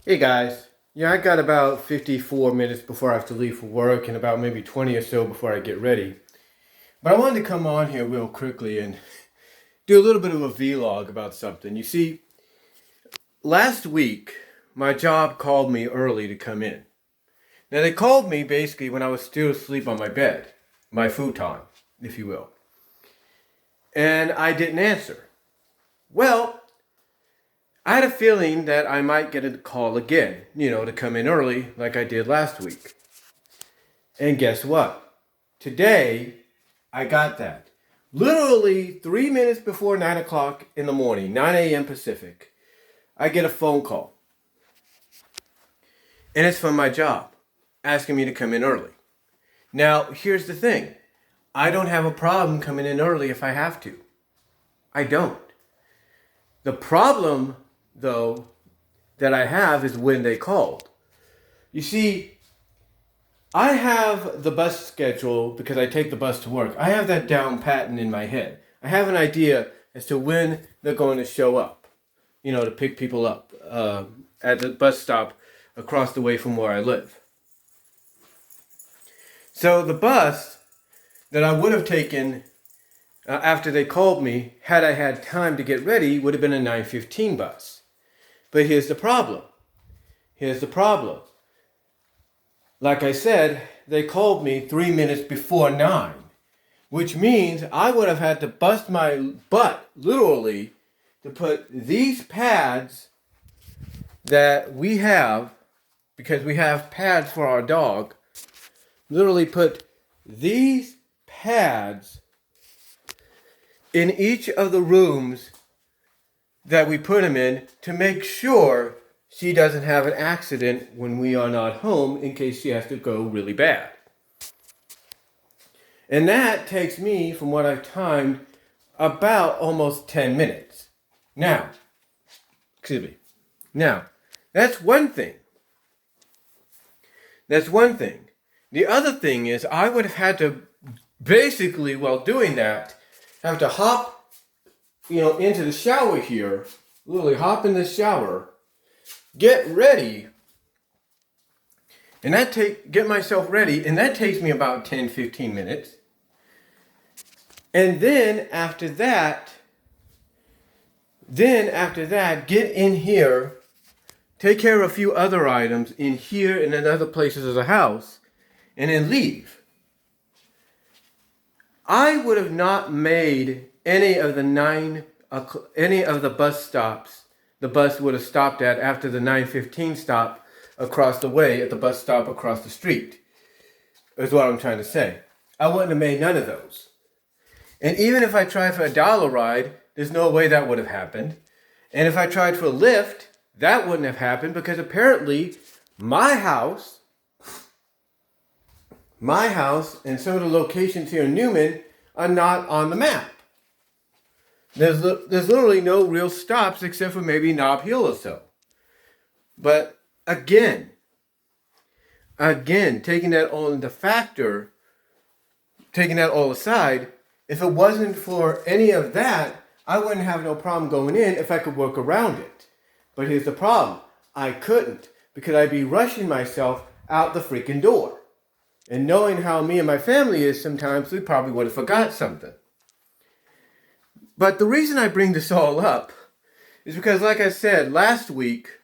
Hey guys, I got about 54 minutes before I have to leave for work and about maybe 20 or so before I get ready. But I wanted to come on here real quickly and do a little bit of a vlog about something. You see, last week my job called me early to come in. Now they called me basically when I was still asleep on my bed, my futon, if you will. And I didn't answer. Well, I had a feeling that I might get a call again, to come in early like I did last week. And guess what? Today, I got that. Literally 3 minutes before 9 o'clock in the morning, 9 a.m. Pacific, I get a phone call. And it's from my job, asking me to come in early. Now, here's the thing. I don't have a problem coming in early if I have to. I don't. The problem, though, that I have is when they called. You see, I have the bus schedule because I take the bus to work. I have that down pattern in my head. I have an idea as to when they're going to show up, to pick people up at the bus stop across the way from where I live. So the bus that I would have taken after they called me, had I had time to get ready, would have been a 9:15 bus. But here's the problem. Like I said, they called me 3 minutes before 9, which means I would have had to bust my butt, literally, to put these pads that we have, because we have pads for our dog, literally put these pads in each of the rooms that we put him in to make sure she doesn't have an accident when we are not home in case she has to go really bad. And that takes me, from what I've timed, about almost 10 minutes. Now, that's one thing. The other thing is I would have had to basically, while doing that, have to hop, into the shower here, literally hop in the shower, get ready, and get myself ready, and that takes me about 10-15 minutes. And then after that, get in here, take care of a few other items in here and in other places of the house, and then leave. I would have not made any of the bus stops the bus would have stopped at after the 9:15 stop across the way at the bus stop across the street, is what I'm trying to say. I wouldn't have made none of those. And even if I tried for a dollar ride, there's no way that would have happened. And if I tried for a Lyft, that wouldn't have happened because apparently my house and some of the locations here in Newman are not on the map. There's literally no real stops except for maybe Nob Hill or so. But again, taking that all aside, if it wasn't for any of that, I wouldn't have no problem going in if I could work around it. But here's the problem. I couldn't, because I'd be rushing myself out the freaking door. And knowing how me and my family is sometimes, we probably would have forgot something. But the reason I bring this all up is because, like I said, last week,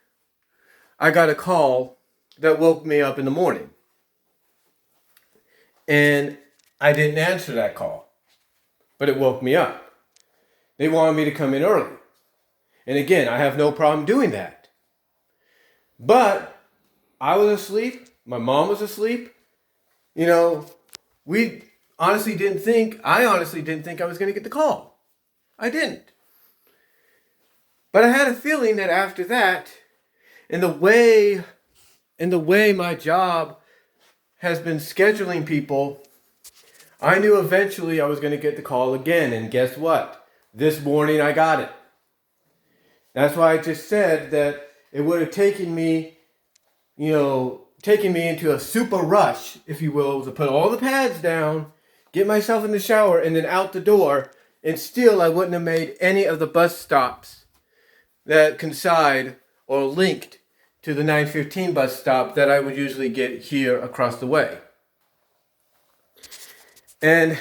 I got a call that woke me up in the morning. And I didn't answer that call. But it woke me up. They wanted me to come in early. And again, I have no problem doing that. But I was asleep. My mom was asleep. I honestly didn't think I was going to get the call. I didn't. But I had a feeling that after that, in the way my job has been scheduling people, I knew eventually I was going to get the call again. And guess what? This morning I got it. That's why I just said that it would have taken me into a super rush, if you will, to put all the pads down, get myself in the shower, and then out the door. And still, I wouldn't have made any of the bus stops that coincide or linked to the 9:15 bus stop that I would usually get here across the way. And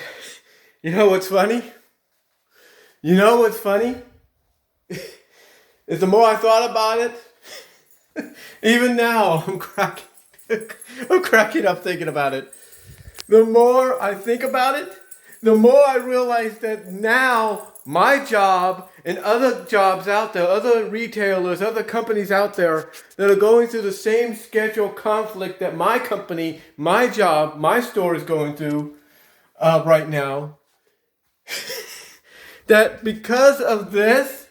you know what's funny? You know what's funny? Is the more I thought about it, even now I'm cracking up thinking about it. The more I think about it, the more I realize that now my job and other jobs out there, other retailers, other companies out there that are going through the same schedule conflict that my company, my job, my store is going through right now, that because of this,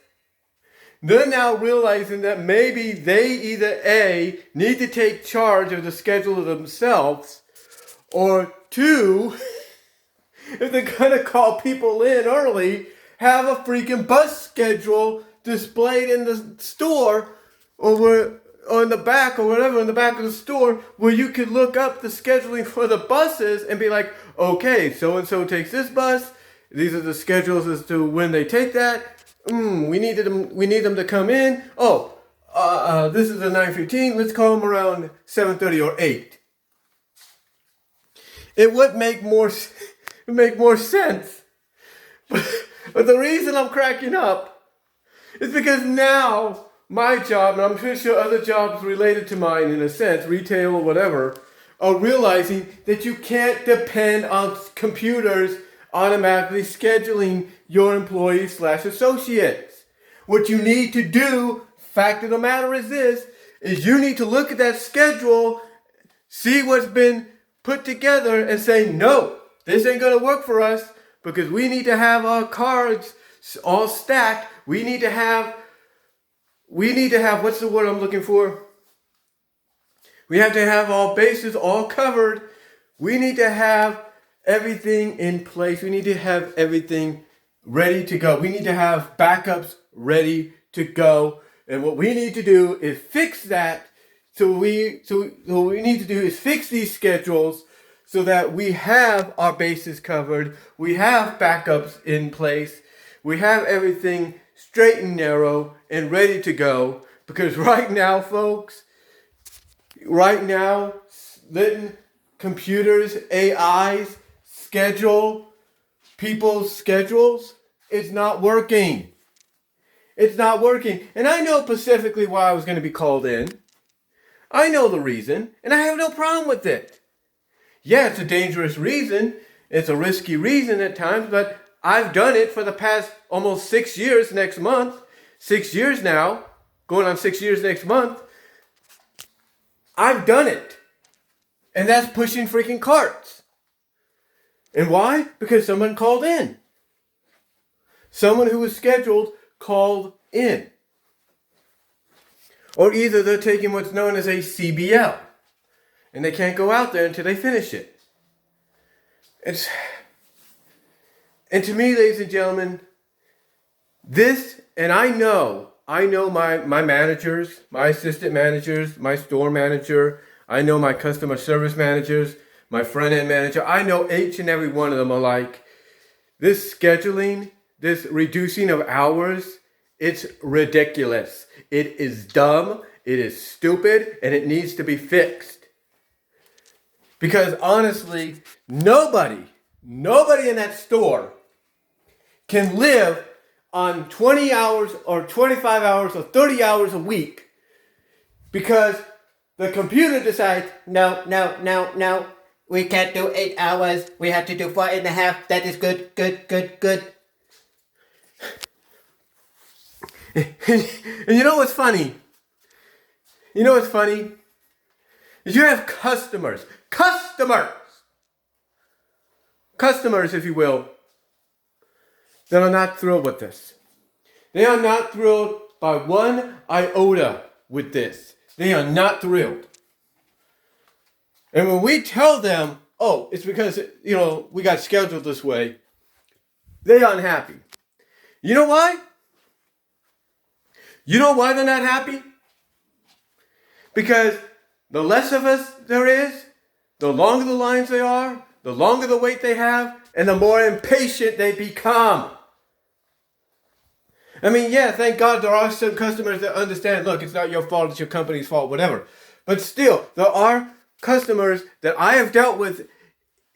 they're now realizing that maybe they either A, need to take charge of the schedule themselves, or two, if they're going to call people in early, have a freaking bus schedule displayed in the store or in the back or whatever, in the back of the store, where you could look up the scheduling for the buses and be like, okay, so-and-so takes this bus. These are the schedules as to when they take that. We need them to come in. This is the 9:15. Let's call them around 7:30 or 8. It would make more sense. But the reason I'm cracking up is because now my job, and I'm pretty sure other jobs related to mine in a sense, retail or whatever, are realizing that you can't depend on computers automatically scheduling your employees/associates. What you need to do, fact of the matter is this, is you need to look at that schedule, see what's been put together and say, no, this ain't going to work for us because we need to have our cards all stacked. We need to have, what's the word I'm looking for? We have to have all bases all covered. We need to have everything in place. We need to have everything ready to go. We need to have backups ready to go. And what we need to do is fix that. So what we need to do is fix these schedules so that we have our bases covered. We have backups in place. We have everything straight and narrow and ready to go. Because right now, folks, letting computers, AIs, schedule people's schedules, it's not working. It's not working. And I know specifically why I was going to be called in. I know the reason, and I have no problem with it. Yeah, it's a dangerous reason. It's a risky reason at times, but I've done it for the past almost 6 years next month. 6 years now, going on 6 years next month. I've done it. And that's pushing freaking carts. And why? Because someone called in. Someone who was scheduled called in. Or either they're taking what's known as a CBL. And they can't go out there until they finish it. And to me, ladies and gentlemen, this, and I know my managers, my assistant managers, my store manager, I know my customer service managers, my front end manager, I know each and every one of them are like, this scheduling, this reducing of hours, it's ridiculous. It is dumb, it is stupid, and it needs to be fixed. Because honestly, nobody in that store can live on 20 hours or 25 hours or 30 hours a week because the computer decides, no, we can't do 8 hours. We have to do 4.5. That is good. And you know what's funny? Is you have customers, if you will, that are not thrilled with this. They are not thrilled by one iota with this. They are not thrilled. And when we tell them, oh, it's because, we got scheduled this way, they are unhappy. You know why? You know why they're not happy? Because the less of us there is, the longer the lines they are, the longer the wait they have, and the more impatient they become. I mean, yeah, thank God there are some customers that understand, look, it's not your fault, it's your company's fault, whatever. But still, there are customers that I have dealt with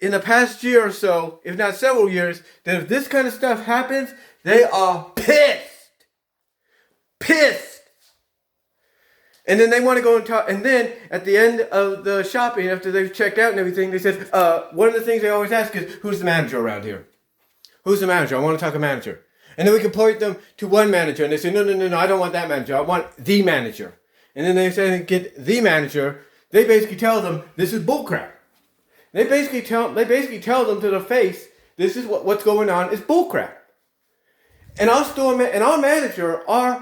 in the past year or so, if not several years, that if this kind of stuff happens, they are pissed. Pissed. And then they want to go and talk. And then at the end of the shopping, after they've checked out and everything, they said, one of the things they always ask is, who's the manager around here? Who's the manager? I want to talk to a manager. And then we can point them to one manager. And they say, no, I don't want that manager. I want the manager. And then they say, get the manager. They basically tell them, this is bullcrap. They basically tell them to their face, this is what's going on is bullcrap. And our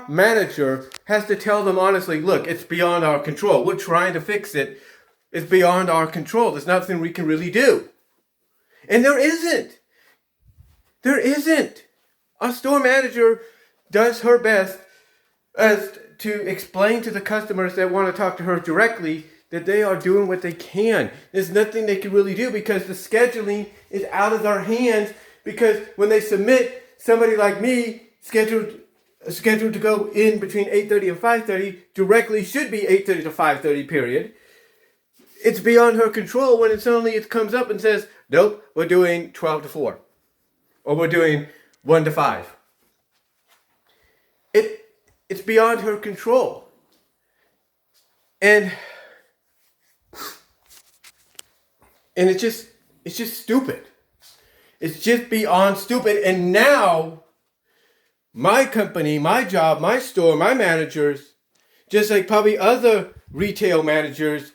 manager has to tell them honestly, look, it's beyond our control. We're trying to fix it. It's beyond our control. There's nothing we can really do. And there isn't. There isn't. Our store manager does her best as to explain to the customers that want to talk to her directly that they are doing what they can. There's nothing they can really do because the scheduling is out of their hands, because when they submit somebody like me scheduled to go in between 8:30 and 5:30 directly should be 8:30 to 5:30 period. It's beyond her control when suddenly it comes up and says, nope, we're doing 12 to 4. Or we're doing 1 to 5. It's beyond her control. And it's just stupid. It's just beyond stupid. And now, my company, my job, my store, my managers, just like probably other retail managers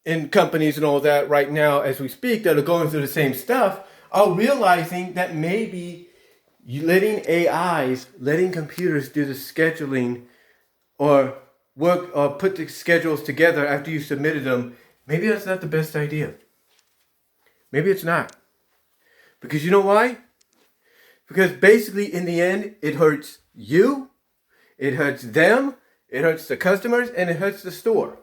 in companies and all that right now as we speak that are going through the same stuff, are realizing that maybe letting computers do the scheduling or work or put the schedules together after you submitted them, maybe that's not the best idea. Maybe it's not. Because you know why? Because basically in the end, it hurts you, it hurts them, it hurts the customers, and it hurts the store.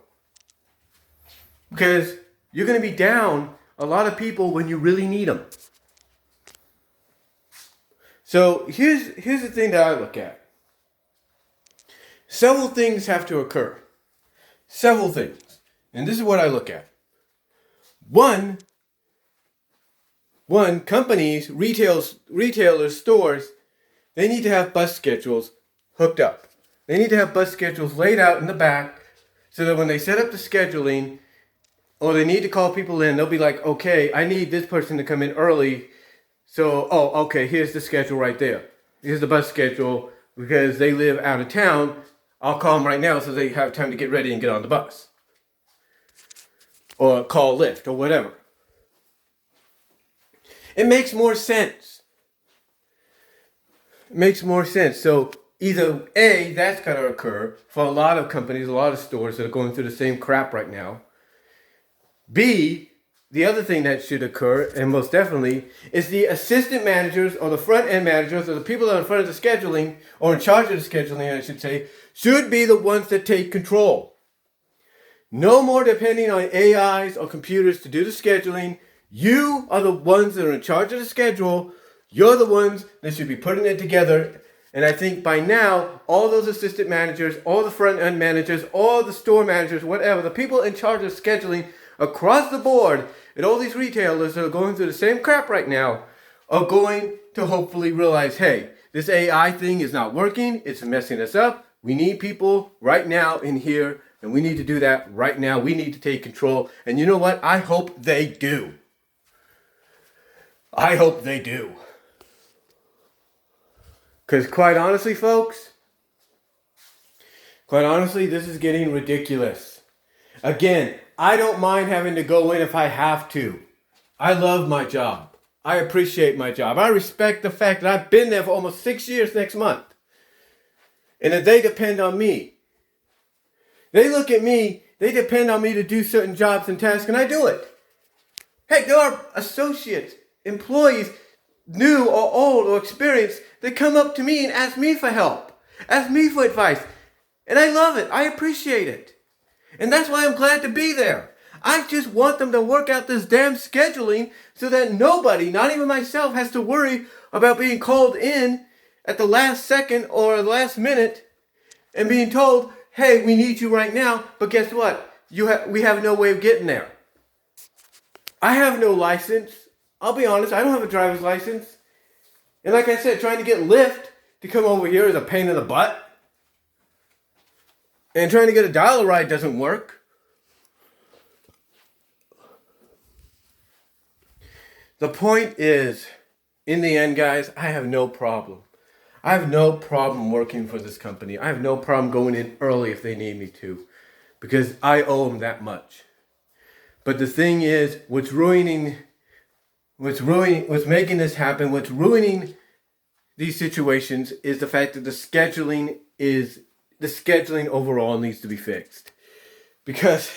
Because you're going to be down a lot of people when you really need them. So here's the thing that I look at. Several things have to occur. Several things. And this is what I look at. One, companies, retailers, stores, they need to have bus schedules hooked up. They need to have bus schedules laid out in the back so that when they set up the scheduling or they need to call people in, they'll be like, okay, I need this person to come in early. So, okay, here's the schedule right there. Here's the bus schedule because they live out of town. I'll call them right now so they have time to get ready and get on the bus. Or call Lyft or whatever. It makes more sense. It makes more sense. So either A, that's going to occur for a lot of companies, a lot of stores that are going through the same crap right now. B, the other thing that should occur, and most definitely, is the assistant managers or the front end managers or the people that are in front of the scheduling or in charge of the scheduling, I should say, should be the ones that take control. No more depending on AIs or computers to do the scheduling. You are the ones that are in charge of the schedule. You're the ones that should be putting it together. And I think by now, all those assistant managers, all the front end managers, all the store managers, whatever, the people in charge of scheduling across the board and all these retailers that are going through the same crap right now are going to hopefully realize, hey, this AI thing is not working. It's messing us up. We need people right now in here, and we need to do that right now. We need to take control. And you know what? I hope they do. I hope they do. Because quite honestly, folks, this is getting ridiculous. Again, I don't mind having to go in if I have to. I love my job. I appreciate my job. I respect the fact that I've been there for almost 6 years next month. And that they depend on me. They look at me, they depend on me to do certain jobs and tasks, and I do it. Heck, there are associates, employees, new or old or experienced, that come up to me and ask me for help, ask me for advice. And I love it. I appreciate it. And that's why I'm glad to be there. I just want them to work out this damn scheduling so that nobody, not even myself, has to worry about being called in at the last second or the last minute and being told, hey, we need you right now, but guess what? We have no way of getting there. I have no license. I'll be honest, I don't have a driver's license. And like I said, trying to get Lyft to come over here is a pain in the butt. And trying to get a dollar ride doesn't work. The point is, in the end, guys, I have no problem. I have no problem working for this company. I have no problem going in early if they need me to, because I owe them that much. But the thing is, what's making this happen, what's ruining these situations is the fact that the scheduling overall needs to be fixed. Because,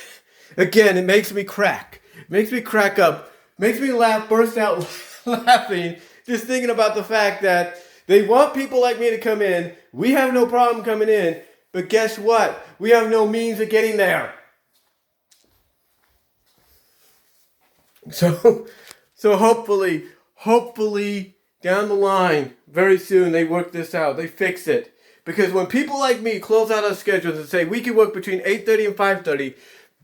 again, it makes me crack. It makes me crack up. Makes me laugh, burst out laughing, just thinking about the fact that they want people like me to come in. We have no problem coming in. But guess what? We have no means of getting there. So hopefully, down the line, very soon, they work this out. They fix it. Because when people like me close out our schedules and say we can work between 8:30 and 5:30,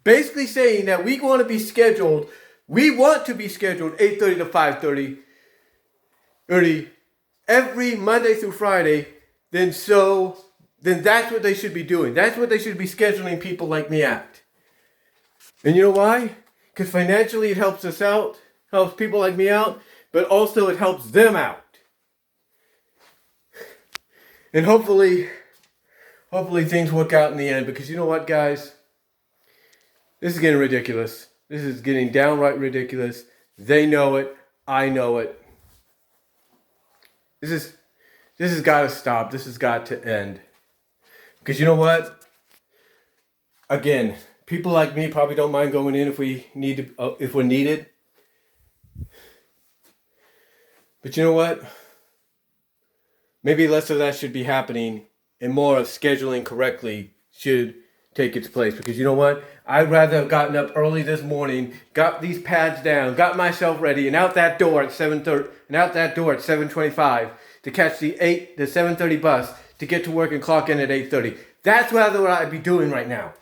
basically saying that we want to be scheduled 8:30 to 5:30 every Monday through Friday, then that's what they should be doing. That's what they should be scheduling people like me at. And you know why? Because financially it helps us out, helps people like me out, but also it helps them out. And hopefully things work out in the end, because you know what, guys? This is getting ridiculous. This is getting downright ridiculous. They know it. I know it. This has got to stop. This has got to end. Because you know what? Again, people like me probably don't mind going in if we're needed. But you know what? Maybe less of that should be happening and more of scheduling correctly should take its place. Because you know what? I'd rather have gotten up early this morning, got these pads down, got myself ready, and out that door at 7:30 and out that door at 7:25 to catch the 7:30 bus to get to work and clock in at 8:30. That's what I'd be doing right now.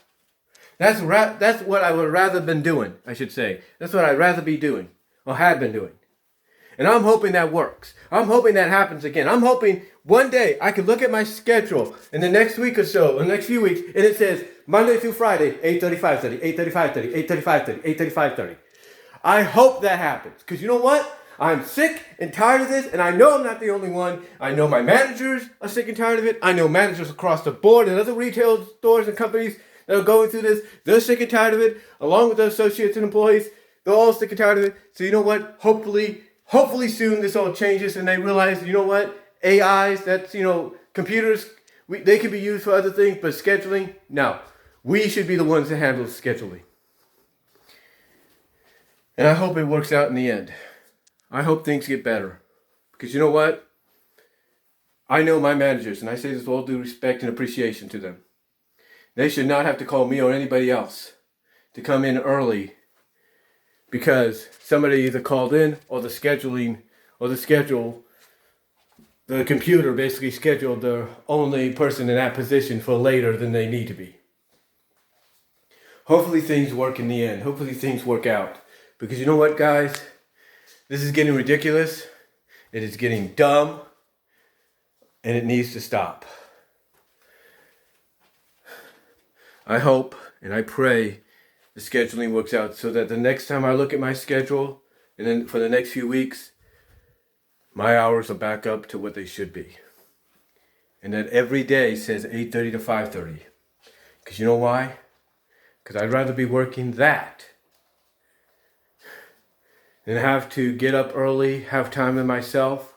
That's what I would rather been doing, I should say. That's what I'd rather be doing, or had been doing. And I'm hoping that works. I'm hoping that happens again. I'm hoping one day I could look at my schedule in the next week or so, or the next few weeks, and it says Monday through Friday, 8:30, 5:30, 8:30, 5:30, 8:30, 5:30, 8:30, 5:30. I hope that happens. Because you know what? I'm sick and tired of this, and I know I'm not the only one. I know my managers are sick and tired of it. I know managers across the board and other retail stores and companies that are going through this. They're sick and tired of it, along with the associates and employees. They're all sick and tired of it. So you know what? Hopefully soon this all changes and they realize, you know what? AIs, computers, they can be used for other things, but scheduling, no. We should be the ones that handle scheduling. And I hope it works out in the end. I hope things get better. Because you know what? I know my managers, and I say this with all due respect and appreciation to them. They should not have to call me or anybody else to come in early because somebody either called in or the computer basically scheduled the only person in that position for later than they need to be. Hopefully things work in the end. Hopefully things work out. Because you know what, guys? This is getting ridiculous. It is getting dumb. And it needs to stop. I hope and I pray the scheduling works out so that the next time I look at my schedule and then for the next few weeks, my hours are back up to what they should be. And that every day says 8:30 to 5:30. Because you know why? Because I'd rather be working that than have to get up early, have time to myself,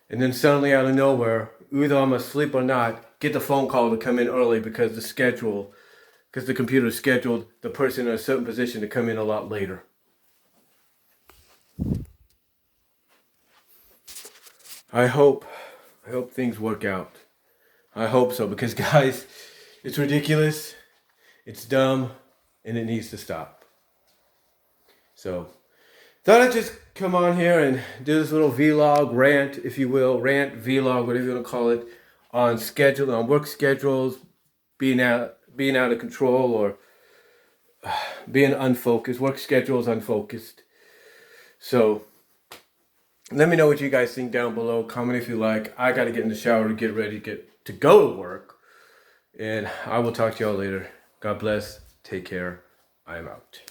and then suddenly out of nowhere, either I'm asleep or not, get the phone call to come in early because the computer scheduled the person in a certain position to come in a lot later. I hope things work out. I hope so, because guys, it's ridiculous, it's dumb, and it needs to stop. So, thought I'd just come on here and do this little vlog, rant, if you will, rant, vlog, whatever you want to call it, on schedule, on work schedules, being out of control, or being unfocused. Work schedules unfocused. So let me know what you guys think down below. Comment if you like. I got to get in the shower to get ready to go to work. And I will talk to y'all later. God bless. Take care. I am out.